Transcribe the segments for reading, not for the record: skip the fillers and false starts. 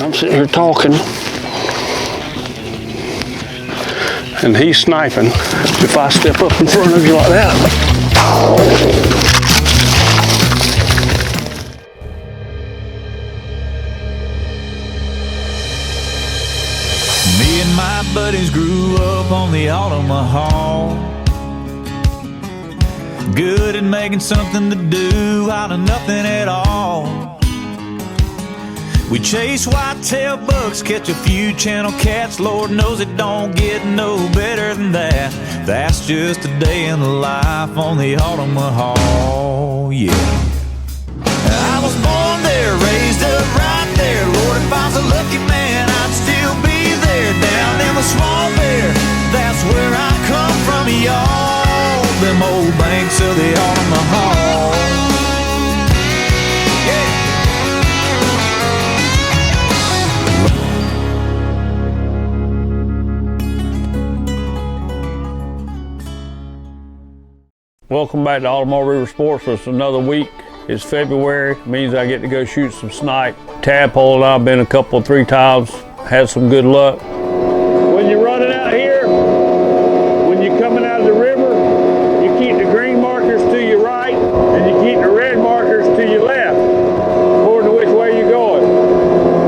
I'm sitting here talking, and he's sniping. If I step up in front of you like that. Me and my buddies grew up on the Altamaha. Good at making something to do out of nothing at all. We chase whitetail bucks, catch a few channel cats. Lord knows it don't get no better than that. That's just a day in the life on the Altamaha, yeah. I was born there, raised up right there. Lord, if I was a lucky man, I'd still be there down in the Small Bear. That's where I come from, y'all. Them old banks of the Altamaha. Welcome back to Altamaha River Sportsman. It's another week. It's February. It means I get to go shoot some snipe. Tadpole and I've been 3 times. Had some good luck. When you're running out here, when you're coming out of the river, you keep the green markers to your right and you keep the red markers to your left, according to which way you're going.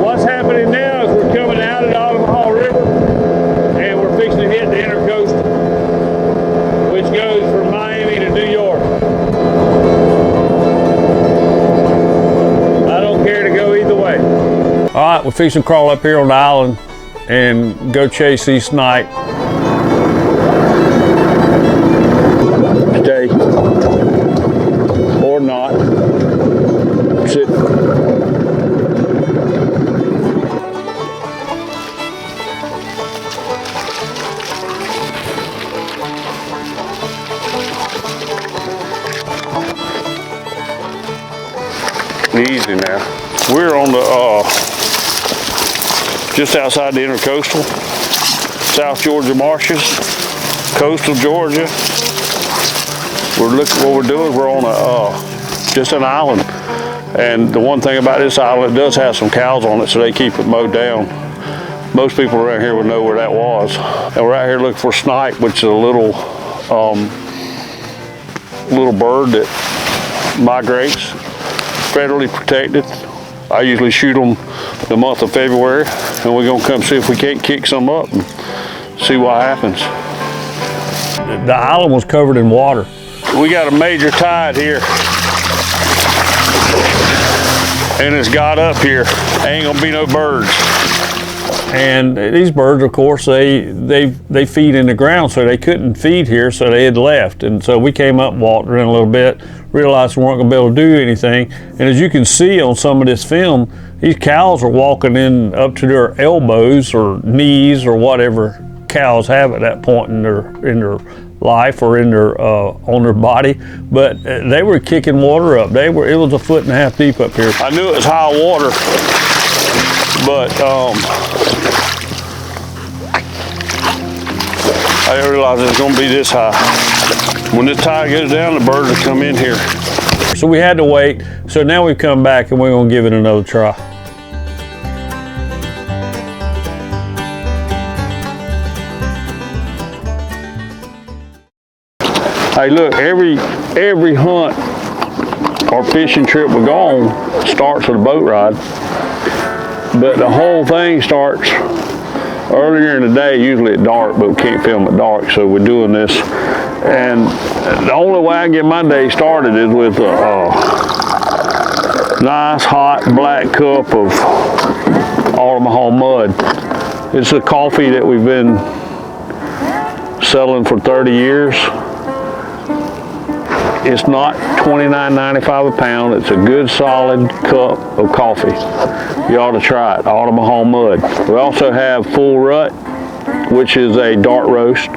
What's happening now is we're coming out of the Altamaha River and we're fixing to hit the intercoastal, which goes from Miami to New York. I don't care to go either way. All right, we're fixing to crawl up here on the island and go chase these snipe. Stay or not. Sit. Easy now. We're on the just outside the intercoastal, South Georgia marshes, coastal Georgia. What we're doing, we're on just an island. And the one thing about this island, it does have some cows on it, so they keep it mowed down. Most people around here would know where that was. And we're out here looking for snipe, which is a little bird that migrates, federally protected. I usually shoot them the month of February, and we're gonna come see if we can't kick some up and see what happens. The island was covered in water. We got a major tide here, and it's got up here. Ain't gonna be no birds. And these birds, of course, they feed in the ground, so they couldn't feed here, so they had left. And so we came up, walked around a little bit, realized we weren't gonna be able to do anything. And as you can see on some of this film, these cows are walking in up to their elbows or knees or whatever cows have at that point in their life or in their on their body. But they were kicking water up. It was 1.5 foot deep up here. I knew it was high water, but I didn't realize it was going to be this high. When this tide goes down, the birds will come in here. So we had to wait. So now we've come back and we're going to give it another try. Hey, look, every hunt or fishing trip we go on starts with a boat ride. But the whole thing starts earlier in the day, usually at dark, but we can't film at dark, so we're doing this. And the only way I get my day started is with a nice hot black cup of Altamaha mud. It's a coffee that we've been selling for 30 years. It's not $29.95 a pound. It's a good solid cup of coffee. You ought to try it, Altamaha mud. We also have Full Rut, which is a dark roast,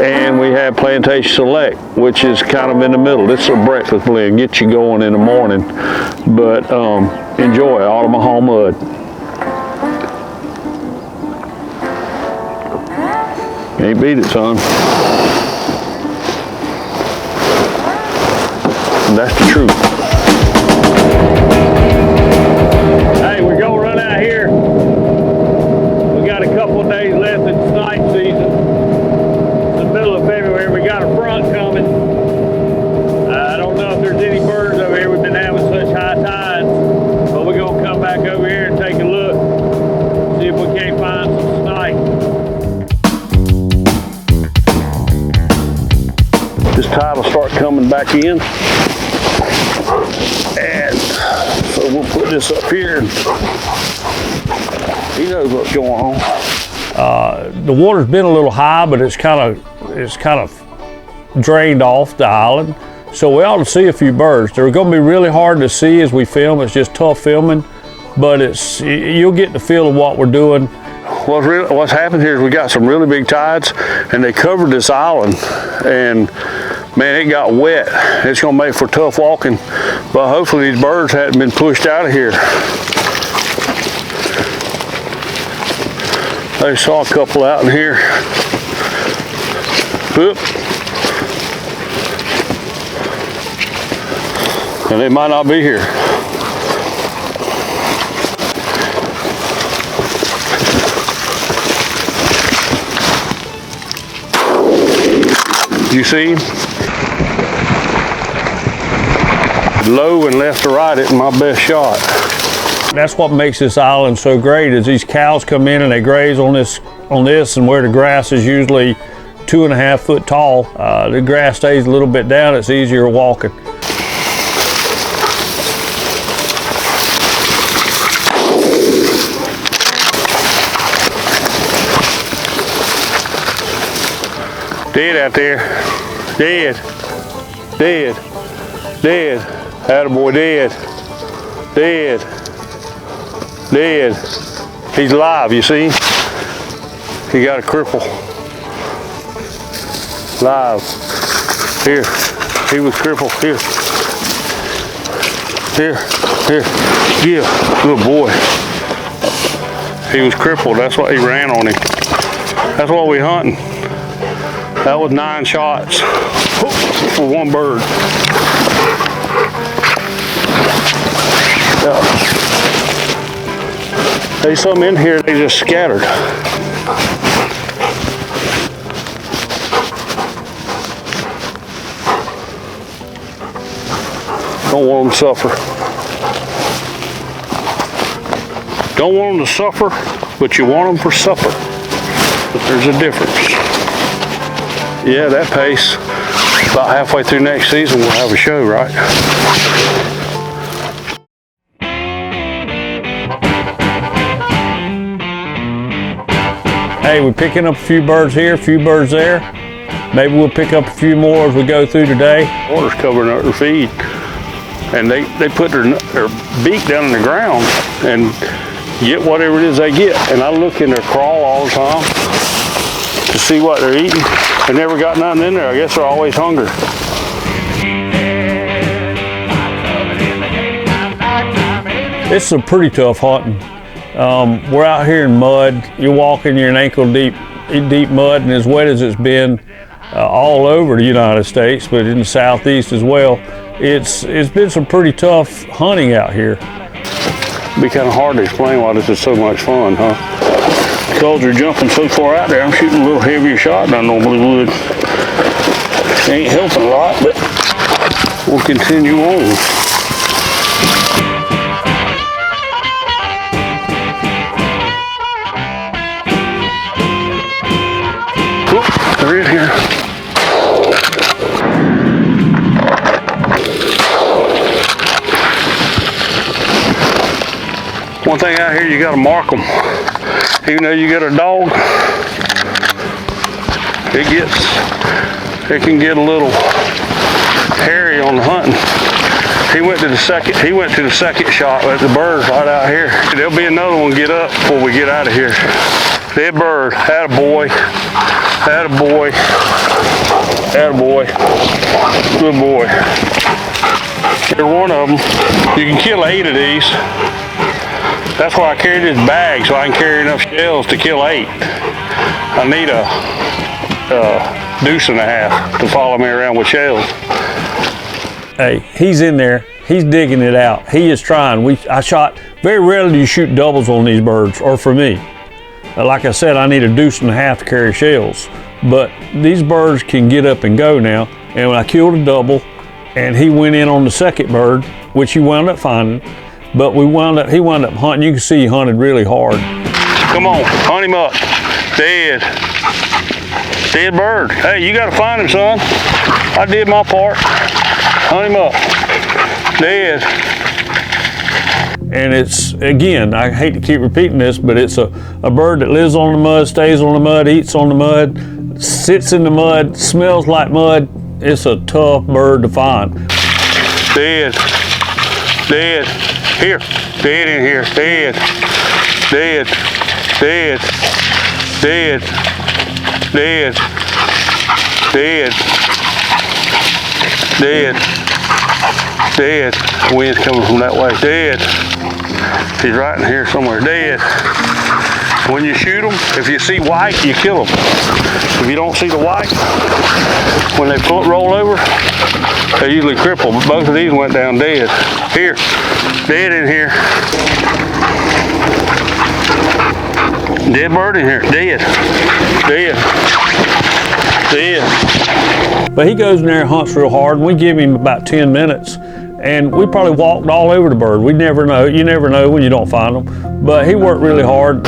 and we have Plantation Select, which is kind of in the middle. This is a breakfast blend, get you going in the morning, but enjoy Altamaha mud. Can't beat it, son. And that's the truth. Hey, we're gonna run out here coming back in. And so we'll put this up here. And he knows what's going on. The water's been a little high, but it's kind of drained off the island. So we ought to see a few birds. They're going to be really hard to see as we film. It's just tough filming, but you'll get the feel of what we're doing. What's happened here is we got some really big tides, and they covered this island, and man, it got wet. It's going to make for tough walking, but hopefully these birds hadn't been pushed out of here. I saw a couple out in here. Oop. And they might not be here. You see him? Low and left to right isn't my best shot. That's what makes this island so great, is these cows come in and they graze on this, and where the grass is usually 2.5 foot tall, the grass stays a little bit down, it's easier walking. Dead out there. Dead. Dead. Dead. Attaboy, dead. Dead. Dead. He's alive, you see? He got a cripple. Live. Here. He was crippled. Here. Here. Here. Yeah. Good boy. He was crippled. That's why he ran on him. That's what we hunting. That was 9 shots for one bird. Yeah. There's some in here, they just scattered. Don't want them to suffer. Don't want them to suffer, but you want them for supper. But there's a difference. Yeah, that pace, about halfway through next season, we'll have a show, right? Hey, we're picking up a few birds here, a few birds there. Maybe we'll pick up a few more as we go through today. Water's covering up their feed, and they put their beak down in the ground and get whatever it is they get. And I look in their crawl all the time to see what they're eating. They never got nothing in there. I guess they're always hungry. It's some pretty tough hunting. We're out here in mud. You're walking, you're in ankle deep mud, and as wet as it's been all over the United States, but in the Southeast as well, it's been some pretty tough hunting out here. It'd be kind of hard to explain why this is so much fun, huh? Because you're jumping so far out there, I'm shooting a little heavier shot than I normally would. Ain't helping a lot, but we'll continue on. Oop, they're in here. One thing out here, you gotta mark them. Even though you get a dog, it can get a little hairy on the hunting. He went to the second shot at the birds right out here. There'll be another one get up before we get out of here. Dead bird, attaboy, attaboy, attaboy, good boy. Here's one of them. You can kill 8 of these. That's why I carry this bag, so I can carry enough shells to kill 8. I need a deuce and a half to follow me around with shells. Hey, he's in there. He's digging it out. He is trying. I shot, very rarely do you shoot doubles on these birds, or for me. Like I said, I need a deuce and a half to carry shells. But these birds can get up and go now. And when I killed a double, and he went in on the second bird, which he wound up finding, but he wound up hunting. You can see he hunted really hard. Come on, hunt him up. Dead. Dead bird. Hey, you gotta find him, son. I did my part. Hunt him up. Dead. And it's, again, I hate to keep repeating this, but it's a bird that lives on the mud, stays on the mud, eats on the mud, sits in the mud, smells like mud. It's a tough bird to find. Dead. Dead. Here. Dead in here. Dead. Dead. Dead. Dead. Dead. Dead. Dead. Dead. The wind's coming from that way. Dead. He's right in here somewhere. Dead. When you shoot them, if you see white, you kill them. If you don't see the white, when they roll over, they usually cripple. But both of these went down dead. Here. Dead in here. Dead bird in here. Dead. Dead. Dead. But he goes in there and hunts real hard. We give him about 10 minutes. And we probably walked all over the bird. We never know. You never know when you don't find them. But he worked really hard.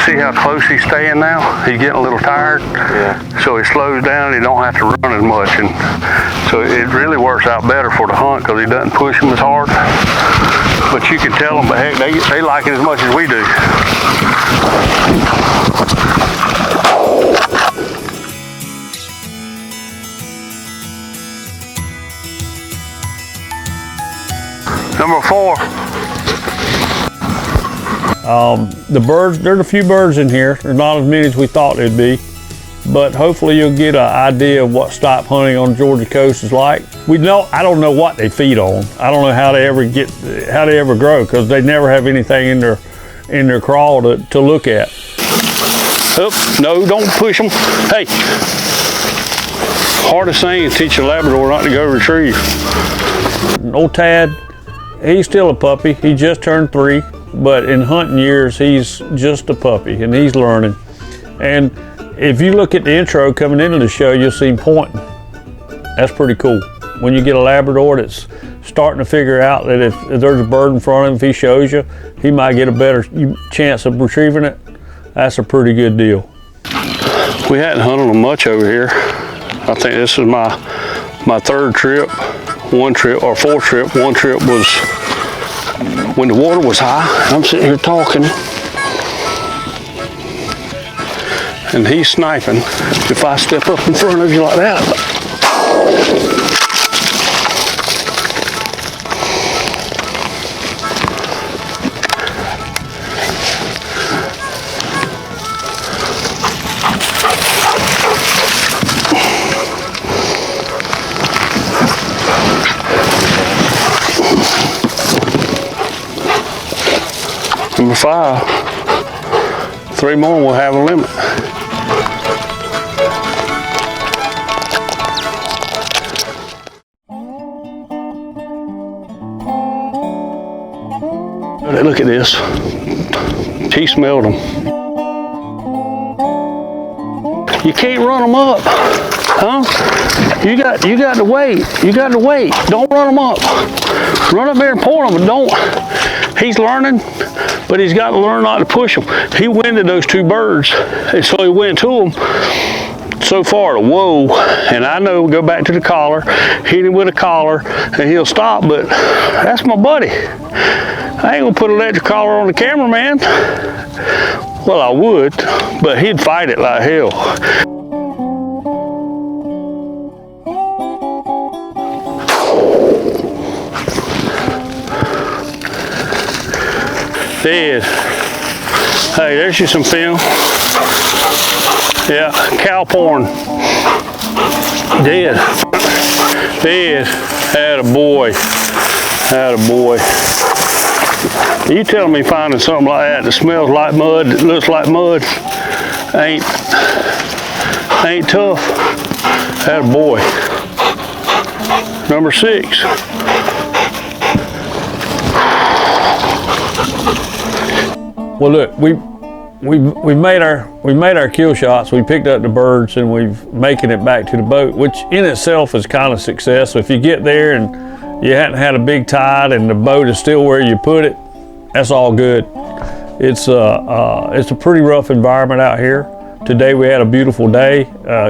See how close he's staying now? He's getting a little tired. Yeah. So he slows down. He don't have to run as much. And so it really works out better for the hunt because he doesn't push them as hard. But you can tell them, but heck, they like it as much as we do. Number 4. The birds, there's a few birds in here. There's not as many as we thought there'd be, but hopefully you'll get an idea of what snipe hunting on the Georgia coast is like. I don't know what they feed on. I don't know how they ever grow because they never have anything in their crawl to look at. Oh, no, don't push them. Hey, hardest thing is teach a Labrador not to go retrieve. Old Tad, he's still a puppy. He just turned 3, but in hunting years, he's just a puppy and he's learning. And if you look at the intro coming into the show, you'll see him pointing. That's pretty cool. When you get a Labrador that's starting to figure out that if there's a bird in front of him, if he shows you, he might get a better chance of retrieving it. That's a pretty good deal. We hadn't hunted them much over here. I think this is my 3rd trip. 1 trip or 4th trip. 1 trip was when the water was high. I'm sitting here talking and he's sniping. If I step up in front of you like that, number 5, 3 more will have a limit. Look at this. He smelled them. You can't run them up, huh? You got to wait. You got to wait. Don't run them up. Run up there and point them, but don't. He's learning, but he's got to learn not to push them. He winded those 2 birds, and so he went to them so far to whoa. And I know, go back to the collar, hit him with a collar, and he'll stop, but that's my buddy. I ain't gonna put an electric collar on the cameraman. Well, I would, but he'd fight it like hell. Dead. Hey, there's you some film. Yeah, cow porn. Dead. Dead. Attaboy. Attaboy. You telling me finding something like that smells like mud, that looks like mud, ain't tough? Attaboy. Number 6. Well, look, we made our kill shots. We picked up the birds and we've making it back to the boat, which in itself is kind of success. So if you get there and you hadn't had a big tide and the boat is still where you put it, that's all good. It's a pretty rough environment out here, Today we had a beautiful day,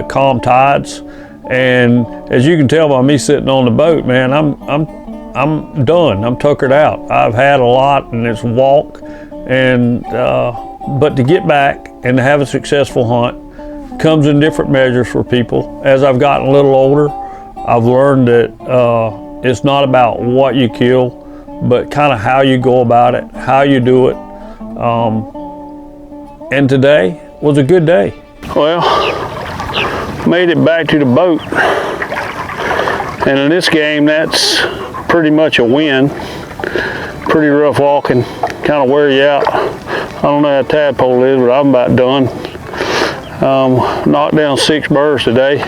calm tides, and as you can tell by me sitting on the boat, man, I'm done. I'm tuckered out. I've had a lot, and it's walk, and but to get back and to have a successful hunt comes in different measures for people. As I've gotten a little older, I've learned that it's not about what you kill, but kind of how you go about it, how you do it. And today was a good day. Well, made it back to the boat. And in this game, that's pretty much a win. Pretty rough walking, kind of wear you out. I don't know how tadpole is, but I'm about done. Knocked down 6 birds today,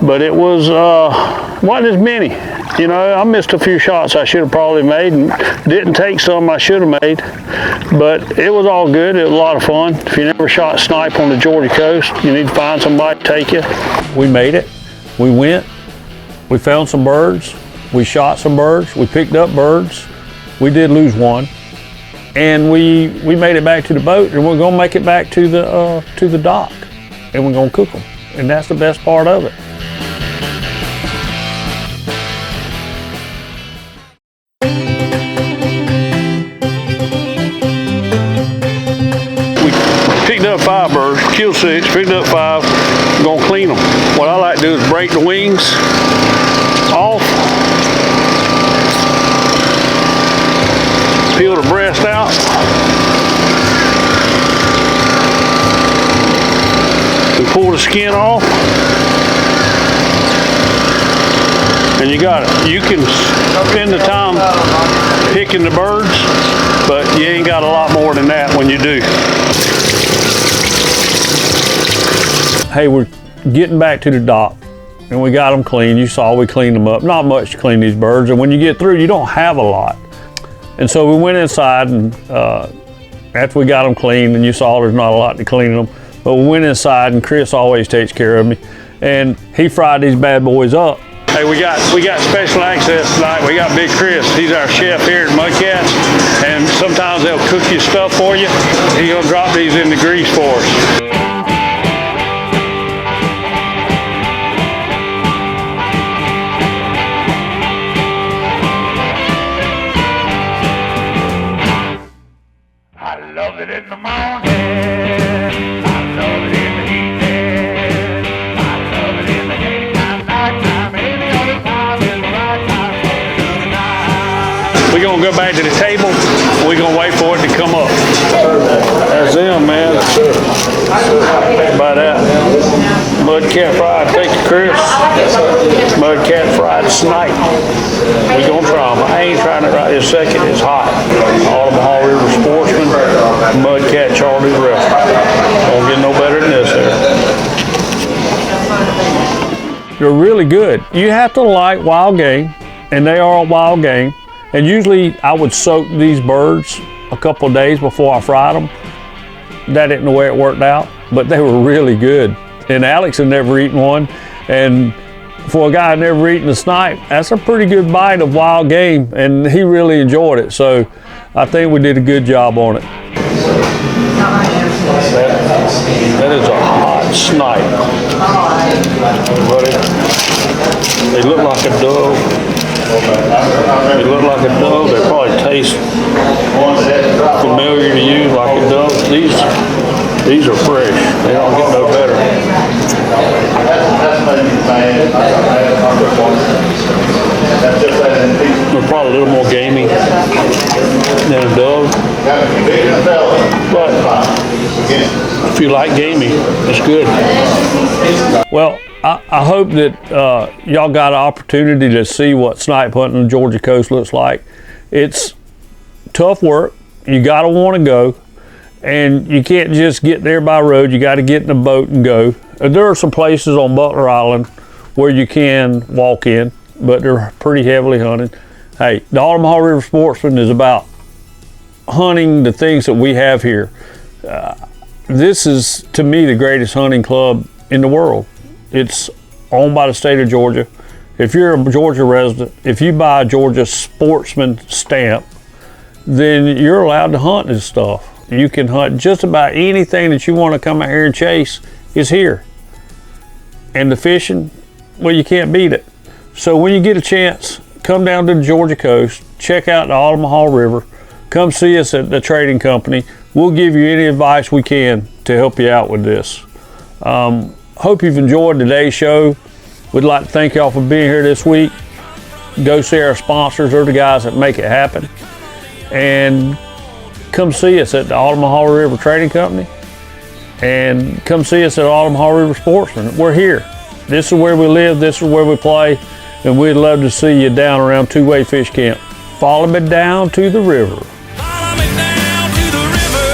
but it wasn't as many. You know, I missed a few shots I should have probably made and didn't take some I should have made, but it was all good. It was a lot of fun. If you never shot snipe on the Georgia coast, you need to find somebody to take you. We made it. We went. We found some birds. We shot some birds. We picked up birds. We did lose one. And we made it back to the boat, and we're gonna make it back to the dock, and we're gonna cook them, and that's the best part of it. We picked up 5 birds, killed 6, picked up 5. We're gonna clean them. What I like to do is break the wings off, peel the breast out, we pull the skin off, and you got it. You can spend the time picking the birds, but you ain't got a lot more than that when you do. Hey, we're getting back to the dock, and we got them clean. You saw we cleaned them up. Not much to clean these birds, and when you get through, you don't have a lot. And so we went inside, and after we got them clean, and you saw there's not a lot to clean them, but we went inside, and Chris always takes care of me, and he fried these bad boys up. Hey, we got special access tonight. We got Big Chris. He's our chef here at Mudcats, and sometimes they'll cook you stuff for you. He's gonna drop these in the grease for us. I love it in the morning, I love it in the evening, I love it in the daytime, nighttime, any other time is the right time for me tonight. We're gonna go back to the table. We're gonna wait for it to come up. That's them, man. By that. Mudcat fried, thank you, Chris. Mudcat fried snipe. We're gonna try them. I ain't trying it right this second. It's hot. Altamaha River Sportsman, Mudcat Charlie's restaurant. Don't get no better than this there. They're really good. You have to like wild game, and they are a wild game. And usually I would soak these birds a couple of days before I fried them. That isn't the way it worked out, but they were really good. And Alex had never eaten one, and for a guy who never eaten a snipe, that's a pretty good bite of wild game, and he really enjoyed it. So I think we did a good job on it. That is a hot snipe. Buddy, they look like a dove. They look like a dove. They probably taste familiar to you like a dove. These are fresh. They don't get no better. They're probably a little more gamey than a dove. But if you like gamey, it's good. Well, I hope that y'all got an opportunity to see what snipe hunting on the Georgia coast looks like. It's tough work. You gotta want to go, and you can't just get there by road. You got to get in a boat and go. There are some places on Butler Island where you can walk in, but they're pretty heavily hunted. Hey, the Altamaha River Sportsman is about hunting the things that we have here. This is, to me, the greatest hunting club in the world. It's owned by the state of Georgia. If you're a Georgia resident, if you buy a Georgia Sportsman stamp, then you're allowed to hunt this stuff. You can hunt just about anything that you want to come out here and chase is here. And the fishing, well, you can't beat it. So when you get a chance, come down to the Georgia coast, check out the Altamaha River, come see us at the trading company. We'll give you any advice we can to help you out with this. Hope you've enjoyed today's show. We'd like to thank y'all for being here this week. Go see our sponsors. They're the guys that make it happen. And come see us at the Altamaha River Trading Company. And come see us at Altamaha River Sportsman. We're here. This is where we live. This is where we play. And we'd love to see you down around Two-Way Fish Camp. Follow me down to the river. Follow me down to the river.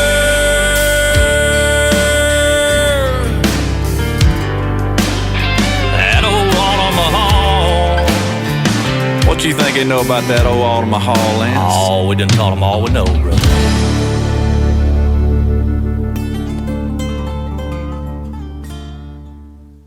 That old Altamaha. What you think they know about that old Altamaha, Lance? Oh, we done taught them all we know, brother.